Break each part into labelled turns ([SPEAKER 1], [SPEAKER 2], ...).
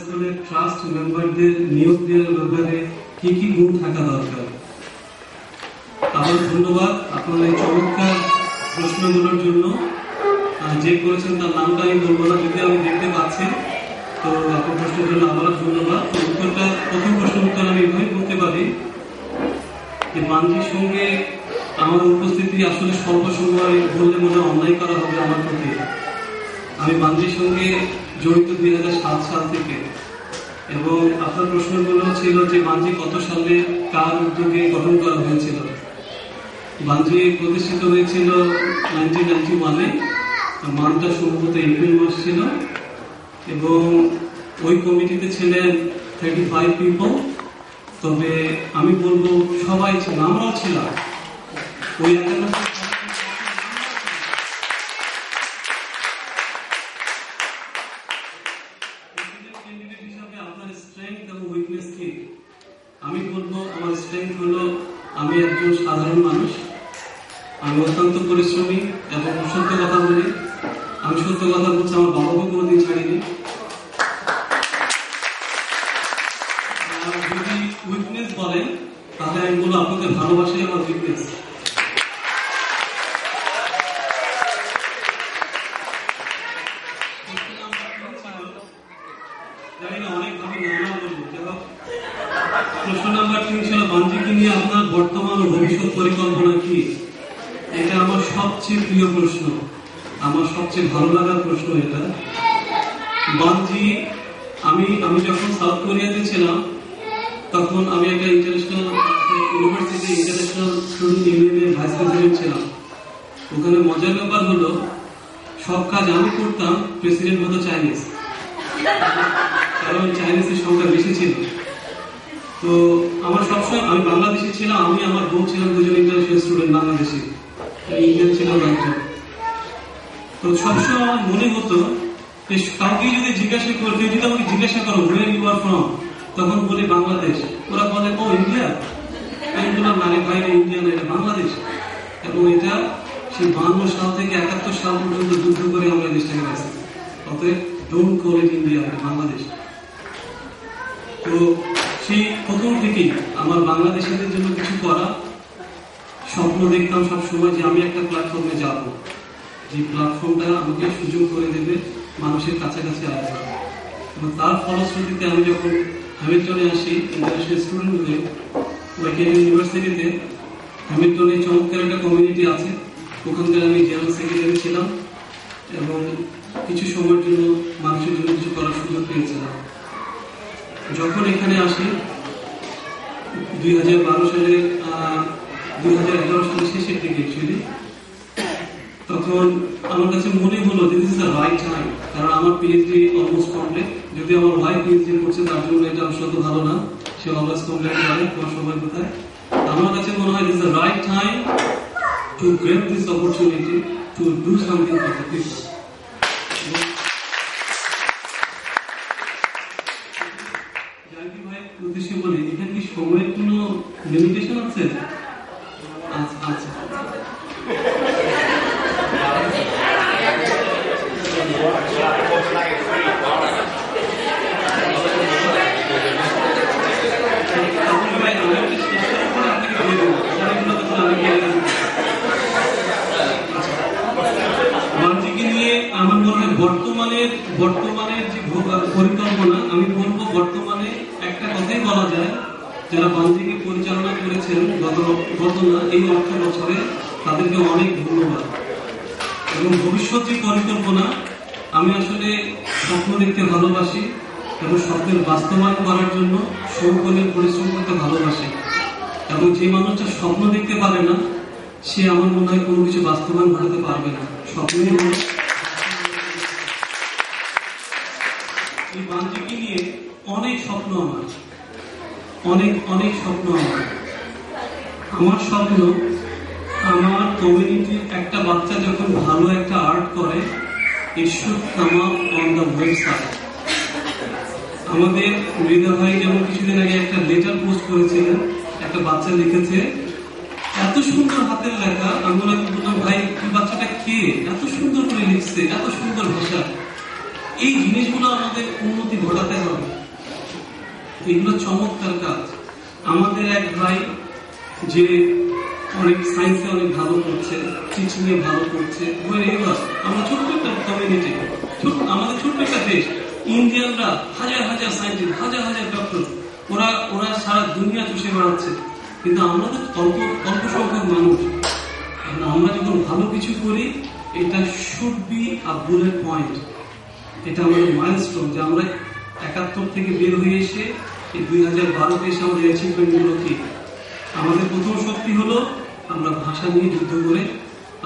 [SPEAKER 1] স্কুলের ট্রাস্ট মেম্বারদের নিয়োগ দেওয়ার ব্যাপারে কি কি গুণ থাকা দরকার। আবার ধন্যবাদ আপনার এই চমৎকার প্রশ্নগুলোর জন্য। যে করেছেন তার নামটা আমি বলবো না, যদি আমি দেখতে পাচ্ছি, তো আপনার প্রশ্নের জন্য আবারও ধন্যবাদ। প্রথম প্রশ্নের উত্তর আমি এভাবে বলতে পারি যে বাঞ্জির সঙ্গে আমার উপস্থিতি আসলে স্বল্প সময় বললে মনে অন্যায় করা হবে আমার প্রতি। আমি বাঞ্জির সঙ্গে জড়িত 2007 সাল থেকে, এবং আপনার প্রশ্নগুলো ছিল যে বাঞ্জি কত সালে কার উদ্যোগে গঠন করা হয়েছিল। বাঞ্জি প্রতিষ্ঠিত হয়েছিল 1991-এ, মানটা সম্ভবত এপ্রিল মাস ছিল, এবং ওই কমিটিতে ছিলেন 35 পিপল। তবে আমি বলবো সবাই ছিল, আমরাও ছিলাম। ওই হিসাবে আপনার স্ট্রেংথ এবং উইকনেস কি? আমি বলবো আমার স্ট্রেংথ হলো আমি একজন সাধারণ মানুষ, আমি অত্যন্ত পরিশ্রমী এবং সত্য কথা বলি। আমি সত্য কথা বলছি, আমার বাবাকে কোনোদিন ছাড়িনি। যদি উইকনেস বলেন তাহলে আমি বলবো আপনাদের ভালোবাসাই আমার উইকনেস। জানি না অনেকভাবে নাম বলবো। প্রশ্ন নাম্বার 3 ছিল বাঞ্জিকে নিয়ে আপনার বর্তমান ও ভবিষ্যৎ পরিকল্পনা কি? এটা আমার সবচেয়ে প্রিয় প্রশ্ন, আমার সবচেয়ে ভালো লাগার প্রশ্ন এটা। বাঞ্জি, আমি যখন সাউথ কোরিয়াতে ছিলাম তখন আমি একটা ইন্টারন্যাশনাল ইউনিভার্সিটি ইন্টারন্যাশনাল স্টুডেন্ট ইউনিয়নের ভাইস প্রেসিডেন্ট ছিলাম। ওখানে মজার ব্যাপার হলো সব কাজ আমি করতাম, প্রেসিডেন্ট হতো চাইনিজ, কারণ চাইনিজের সংখ্যা বেশি ছিল। তো আমার সবসময়, আমি বাংলাদেশি ছিলাম, আমি আমার বোন ছিলাম দুজন ইন্টারন্যাশনাল স্টুডেন্ট বাংলাদেশি, ইন্ডিয়ান ছিলাম একজন। তো সবসময় আমার মনে হতো কাউকে যদি জিজ্ঞাসা করবে, যদি আমাকে জিজ্ঞাসা করো where you are from, তখন বলি বাংলাদেশ। ওরা বলে ও ইন্ডিয়া। আমি বললাম না রে ভাই, ইন্ডিয়া না, এটা বাংলাদেশ। এবং এটা সেই 52 সাল থেকে 71 সাল পর্যন্ত যুদ্ধ করে আমরা দেশটাকে গেছি। অতএব ডোন্ট কল ইট ইন্ডিয়া, এটা বাংলাদেশ। তো সেই প্রথম থেকেই আমার বাংলাদেশিদের জন্য কিছু করা স্বপ্ন দেখতাম সব সময়, যে আমি একটা প্ল্যাটফর্মে যাব, যে প্ল্যাটফর্মটা আমাকে সুযোগ করে দেবে মানুষের কাছাকাছি আসা। এবং তার ফলশ্রুতিতে আমি যখন হ্যামিল্টনে আসি ইন্টারন্যাশনাল স্টুডেন্ট হয়ে, ওয়াইকেন্ড ইউনিভার্সিটিতে হ্যামিল্টনে চমৎকার একটা কমিউনিটি আছে, ওখানকার আমি জেনারেল সেক্রেটারি ছিলাম এবং কিছু সময়ের জন্য মানুষের জন্য কিছু করার সুযোগ পেয়েছিলাম। যখন এখানে আসি 2011 সালের শেষের দিকে অ্যাকচুয়ালি, তখন আমার কাছে মনে হলো this is the right time. কারণ আমার পিএইচডি অলমোস্ট কমপ্লিট, যদি আমার ওয়াইফ পিএইচডি করছে তার জন্য এটা অবশ্য ভালো না, সে অলওয়েজ কমপ্লিট করে তোমার সময় কোথায়। আমার কাছে মনে হয় this is the right time to grab this opportunity to do something for the people. Janki ভাই উদ্দেশ্যে বলি, এখানে কি সময়ের কোনো লিমিটেশন আছে? আচ্ছা আচ্ছা, বাঞ্জিকে নিয়ে আমার মনে হয় বর্তমানের যে পরিকল্পনা, আমি বলবো বর্তমানে একটা কথাই বলা যায়, যারা বাঞ্জিকে পরিচালনা করেছেন গত না এই অর্থ বছরে, তাদেরকে অনেক ধন্যবাদ। এবং ভবিষ্যৎ যে পরিকল্পনা, আমি আসলে স্বপ্ন দেখতে ভালোবাসি এবং স্বপ্নের বাস্তবায়ন করার জন্য সকলের পরিশ্রম করতে ভালোবাসি। এবং যে মানুষটা স্বপ্ন দেখতে পারে না, সে আমার মনে হয় কোনো কিছু বাস্তবায়ন ঘটাতে পারবে না। স্বপ্নের এই বাঞ্জিকে নিয়ে অনেক স্বপ্ন আমার, অনেক স্বপ্ন আমার স্বপ্ন আমার কমিউনিটির একটা বাচ্চা যখন ভালো একটা আর্ট করে, it should come up on the website। আমাদের মৃদা ভাই যেমন কিছুদিন আগে একটা লেটার পোস্ট করেছিলেন, একটা বাচ্চা লিখেছে, এত সুন্দর হাতের লেখা। আমি বললাম ভাই এই বাচ্চাটা কে, এত সুন্দর করে লিখছে, এত সুন্দর ভাষা। এই জিনিসগুলো আমাদের উন্নতি ঘটাতে হবে। এগুলো চমৎকার কাজ। আমাদের এক ভাই যে অনেক সায়েন্সে অনেক ভালো করছে, টিচিং এ ভালো করছে, আমরা ছোট্ট একটা কমিউনিটি, আমাদের ছোট্ট একটা দেশ, ইন্ডিয়ানরা হাজার হাজার সায়েন্টিস্ট, হাজার হাজার ডক্টর, ওরা সারা দুনিয়া চষে বেড়াচ্ছে, কিন্তু আমরা তো অল্প অল্প সংখ্যক মানুষ। আমরা যখন ভালো কিছু করি, এটা should be a bullet point, এটা আমাদের মাইলস্টোন, যে আমরা 71 থেকে বের হয়ে এসে এই 2012-তে এসে আমাদের অ্যাচিভমেন্ট গুলো কি। আমাদের প্রথম শক্তি হলো আমরা ভাষা নিয়ে যুদ্ধ করে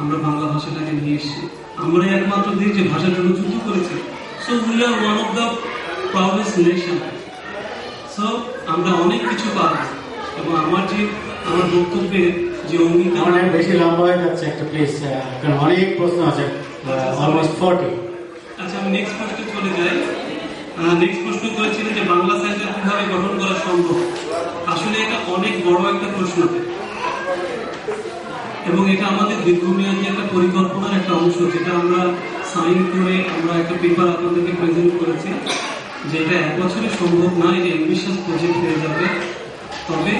[SPEAKER 1] আমরা বাংলা ভাষাটাকে নিয়ে এসেছি। আমরা একমাত্র দেশ যে ভাষার জন্য যুদ্ধ করেছে। So we are one of the প্রাউডেস্ট nation. So আমরা অনেক কিছু পারবো, এবং আমার বক্তব্যের যে অঙ্গীকার,
[SPEAKER 2] অনেক বেশি লম্বা হয়ে যাচ্ছে একটা প্লিজ, কারণ অনেক প্রশ্ন আছে, অলমোস্ট 40।
[SPEAKER 1] আচ্ছা, আমি নেক্সট প্রশ্নে চলে যাই। নেক্সট প্রশ্ন করেছিলেন যে বাংলা সাহিত্য কিভাবে গঠন করা সম্ভব। আসলে এটা অনেক বড় একটা প্রশ্ন, এবং এটা আমাদের দীর্ঘমেয়াদী একটা পরিকল্পনার একটা অংশ, যেটা আমরা সাইন করে আমরা একটা পেপার আপনাদেরকে প্রেজেন্ট করেছি, যে এটা 1 বছরে সম্ভব না, এটা অ্যাম্বিশিয়াস প্রজেক্ট হয়ে যাবে। তবে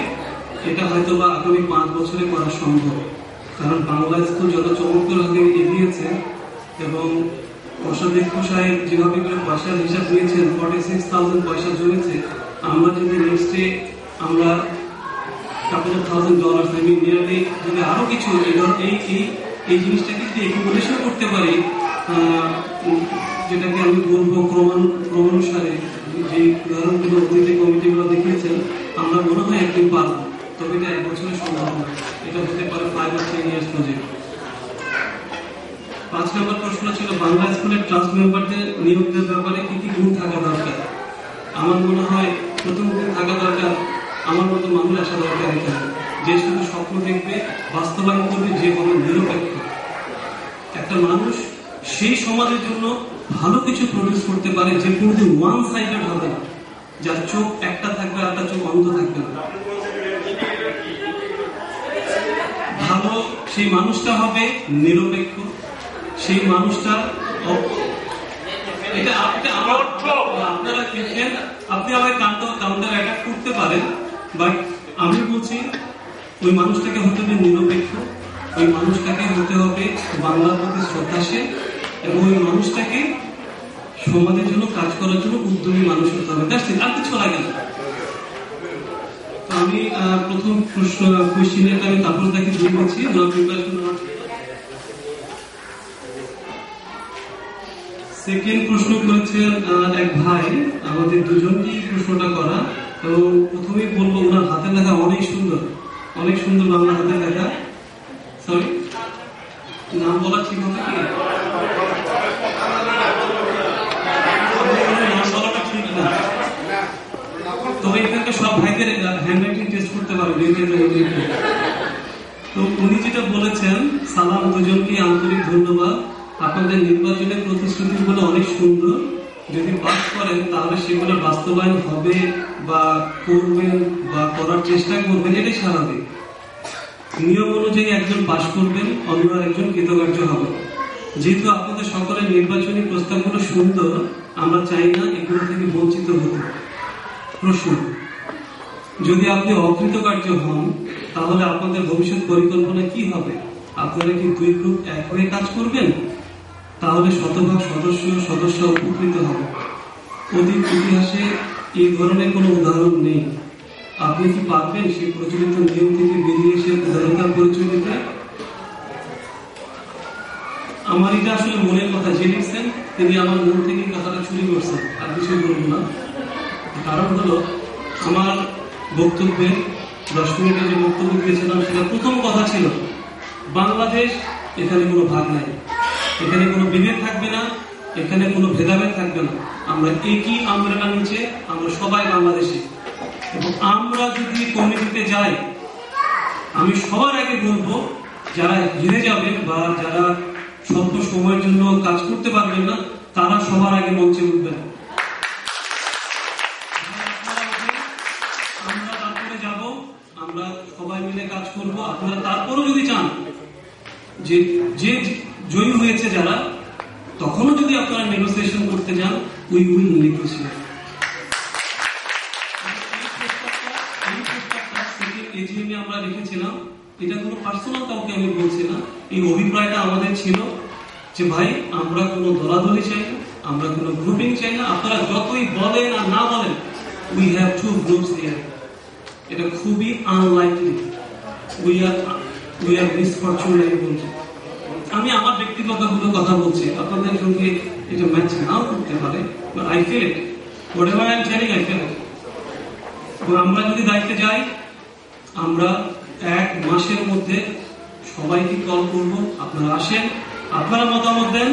[SPEAKER 1] এটা হয়তো বা আগামী 5 বছরে করা সম্ভব, কারণ বাংলা স্কুল যত চমৎকারভাবে এগিয়েছে, এবং কোষাধ্যক্ষ সাহেব যেভাবে পয়সার হিসাব দিয়েছেন, 46,000 পয়সা জমেছে। আমরা যদি নেক্সটে আমরা couple of $1,000, I mean nearly, যদি আরো কিছু এই জিনিসটাকে যদি একুমুলেশন করতে পারি, যেটাকে আমি বলবো ক্রমানুসারে, যে উদাহরণগুলো অতীতে কমিটিগুলো দেখিয়েছেন, আমরা মনে হয় একদিন পারবো। তবে এটা 1 বছরের সম্ভব না, এটা হতে পারে 5 or 10 years প্রজেক্ট। 5 নম্বর প্রশ্ন ছিল বাংলা স্কুলের ট্রাস্ট মেম্বারদের নিয়োগের ব্যাপারে কি কি গুণ থাকা দরকার। আমার মনে হয় প্রথম গুণ থাকা দরকার, আমার মতো মানুষ আসা দরকার এখানে, যে শুধু স্বপ্ন দেখবে, বাস্তবায়ন করবে, যে হবে নিরপেক্ষ একটা মানুষ, সেই সমাজের জন্য ভালো কিছু প্রডিউস করতে পারে, যে কোনোদিন ওয়ান সাইডেড হবে না, যার চোখ একটা থাকবে আর একটা চোখ অন্ধ থাকবে না। ভালো সেই মানুষটা হবে নিরপেক্ষ, সেই মানুষটা, এটা আপনারা লিখেন, আপনি আমাকে কাউন্টার অ্যাটাক করতে পারেন, বাট আমি বলছি ওই মানুষটাকে হতে হবে নিরপেক্ষ, ওই মানুষটাকে হতে হবে বাংলার প্রতি শ্রদ্ধাশীল, এবং ওই মানুষটাকে সমাজের জন্য কাজ করার জন্য উদ্যমী মানুষ হতে হবে, আর কিছু লাগে না। তো আমি প্রথম কোশ্চেনের আমি তাপসদাকে দিয়ে দিচ্ছি। সেকেন্ড প্রশ্ন করেছেন এক ভাই, আমাদের দুজনকেই প্রশ্নটা করা, এবং প্রথমেই বলবো ওনার হাতের লেখা অনেক সুন্দর, অনেক সুন্দর বাংলা হাতের লেখা। সরি, নাম বলা ঠিক হবে কি? নাম বলাটা ঠিক না, তবে এখানকার সব ভাইদের হ্যান্ডরাইটিং টেস্ট করতে পারবে। তো উনি যেটা বলেছেন, সালাম দুজনকে আন্তরিক ধন্যবাদ, আপনাদের নির্বাচনের প্রতিশ্রুতিগুলো অনেক সুন্দর, যদি পাস করেন তাহলে সেগুলো বাস্তবায়ন হবে বা করবেন বা করার চেষ্টা করবেন, এটাই স্বাভাবিক। নিয়ম অনুযায়ী একজন পাস করবেন, অন্য একজন কৃতকার্য হবে। যেহেতু আপনাদের সকলের নির্বাচনী প্রস্তাবগুলো সুন্দর, আমরা চাই না এগুলো থেকে বঞ্চিত হতে। প্রশ্ন, যদি আপনি অকৃতকার্য হন তাহলে আপনাদের ভবিষ্যৎ পরিকল্পনা কি হবে? আপনারা কি 2 গ্রুপ এক হয়ে কাজ করবেন? তাহলে শতভাগ সদস্য উপকৃত হবে। অতীত ইতিহাসে এই ধরনের কোনো উদাহরণ নেই। আপনি কি পারবেন সেই প্রচলিত নিয়ম থেকে বেরিয়ে এসে উদারতার পরিচয় দিতে? আমার এটা আসলে মনের কথা, যে লিখছেন তিনি আমার মন থেকে কথাটা চুরি করছেন, আর কিছু বলবো না। কারণ হলো, আমার বক্তব্যের 10 মিনিটে যে বক্তব্য দিয়েছিলাম, সেটা প্রথম কথা ছিল বাংলাদেশ, এখানে কোনো ভাগ নাই, এখানে কোনো বিভেদ থাকবে না, এখানে কোনো ভেদাভেদ থাকবে না। আমরা একই আমব্রেলা নিচে, আমরা সবাই বাংলাদেশি। এবং আমরা যদি কমিটিতে যাই, আমি সবার আগে বলবো, যারা হেরে যাবেন বা যারা স্বল্প সময়ের জন্য কাজ করতে পারবেন না, তারা সবার আগে মঞ্চে উঠবেন। আমরা তারপরে যাব, আমরা সবাই মিলে কাজ করব। আপনারা তারপরও যদি চান যে জয়ী হয়েছে যারা, তখনও যদি আপনারা নেগোসিয়েশন করতে যান, উই উইল নেগোসিয়েট। টিমে আমরা রেখেছিলাম, এটা কোনো পার্সোনাল কাউকে আমি বলছি না, এই অভিপ্রায়টা আমাদের ছিল যে ভাই আমরা কোনো দলাদলি চাই না, আমরা কোনো গ্রুপিং চাই না, আপনারা যতই বলেন আর না বলেন, we have to groups here. এটা খুবই আনলাইকলি, উই আর মিসফরচুনেট বলছি। আমি আমার ব্যক্তিগত কোনো কথা বলছি, আপনাদের সঙ্গে এটা ম্যাচ নাও করতে পারে, but I feel it, whatever I am telling I feel it. আমরা যদি দায়িত্বে যাই, আমরা 1 মাসের মধ্যে সবাইকে কল করব, আপনারা আসেন, আপনারা মতামত দেন।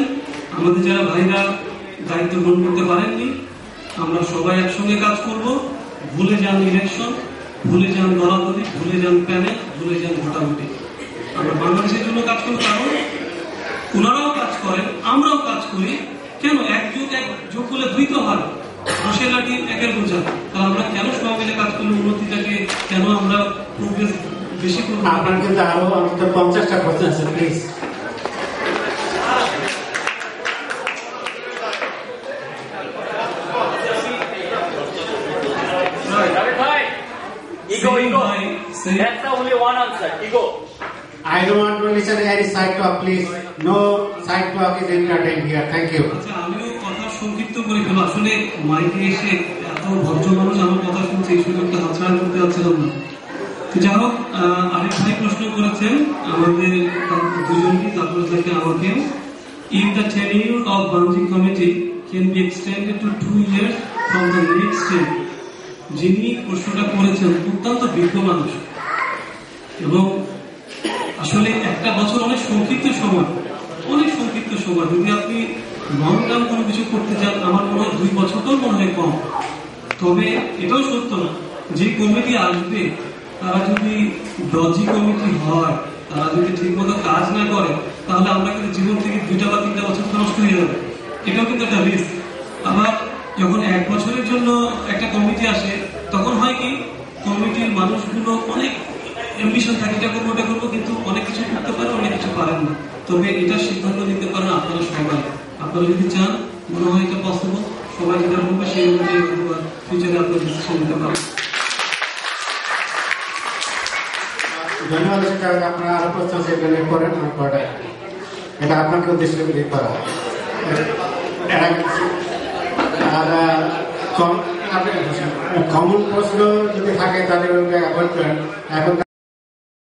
[SPEAKER 1] আমাদের যারা ভাইরা দায়িত্ব গ্রহণ করতে পারেননি, আমরা সবাই একসঙ্গে কাজ করব। ভুলে যান ইলেকশন, ভুলে যান দলাদলি, ভুলে যান প্যানেল, ভুলে যান ভোটাভুটি। আমরা বাংলাদেশের জন্য কাজ করব, কারণ ওনারাও কাজ করেন, আমরাও কাজ করি। কেন 1 যোগ করলে 2 তো হয়, 10 লাঠি 1 বোঝা। তাহলে আমরা কেন সবাই মিলে কাজ করলে উন্নতিটাকে কেন আমরা প্রোগ্রেস বেশি করবো?
[SPEAKER 2] আপনার কিন্তু আরো অন্তত 50টা প্রশ্ন আছে, please.
[SPEAKER 3] Ego. That's the only one answer. Ego.
[SPEAKER 2] I don't want to listen any side talk, please. No side talk is entertained here. Thank you.
[SPEAKER 1] আচ্ছা, আমিও কথা সংক্ষিপ্ত করে ফেলো। আসলে মাইকে এসে এত ভদ্র মানুষ আমার কথা শুনছে, এই সুযোগটা হাতছাড়া করতে যাচ্ছিলাম না। যাই হোক, আরেক ভাই প্রশ্ন করেছেন আমাদের দুজনকে, তারপরে থেকে আমাকে, if the tenure of Bangji committee can be extended to 2 years from the next term। যিনি প্রশ্নটা করেছেন অত্যন্ত বিজ্ঞ মানুষ, এবং আসলে 1 বছর অনেক সংক্ষিপ্ত সময়, অনেক সংক্ষিপ্ত সময়। যদি আপনি লং টার্ম কোনো কিছু করতে চান, আমার মনে হয় 2 বছরটাও মনে হয় কম। তবে এটাও সত্য না, যে কমিটি আসবে তারা যদি ডজি কমিটি হয়, তারা যদি ঠিকমতো কাজ না করে, তাহলে আমরা কিন্তু জীবন থেকে 2টা বা 3টা বছর নষ্ট হয়ে যাবে। এটাও কিন্তু একটা রিস্ক। আবার যখন 1 বছরের জন্য একটা কমিটি আসে, তখন হয় কি, কমিটির মানুষগুলো অনেক অ্যাম্বিশন থাকে, এটা করবো ওটা করবো, কিন্তু অনেক কিছু করতে পারে, অনেক কিছু পারেন না। তবে এটা সিদ্ধান্ত নিতে পারেন আপনারা সবাই। আপনারা যদি চান, মনে হয় এটা পসিবল, সবাই যেটা বলবে সেই অনুযায়ী ফিউচারে আপনারা ডিসিশন নিতে পারেন।
[SPEAKER 2] ধন্যবাদ। আপনারা আরো প্রশ্ন সেখানে করেন, এটা আপনাকে উদ্দেশ্য করে করা। আর কমন প্রশ্ন যদি থাকে তাদের এখন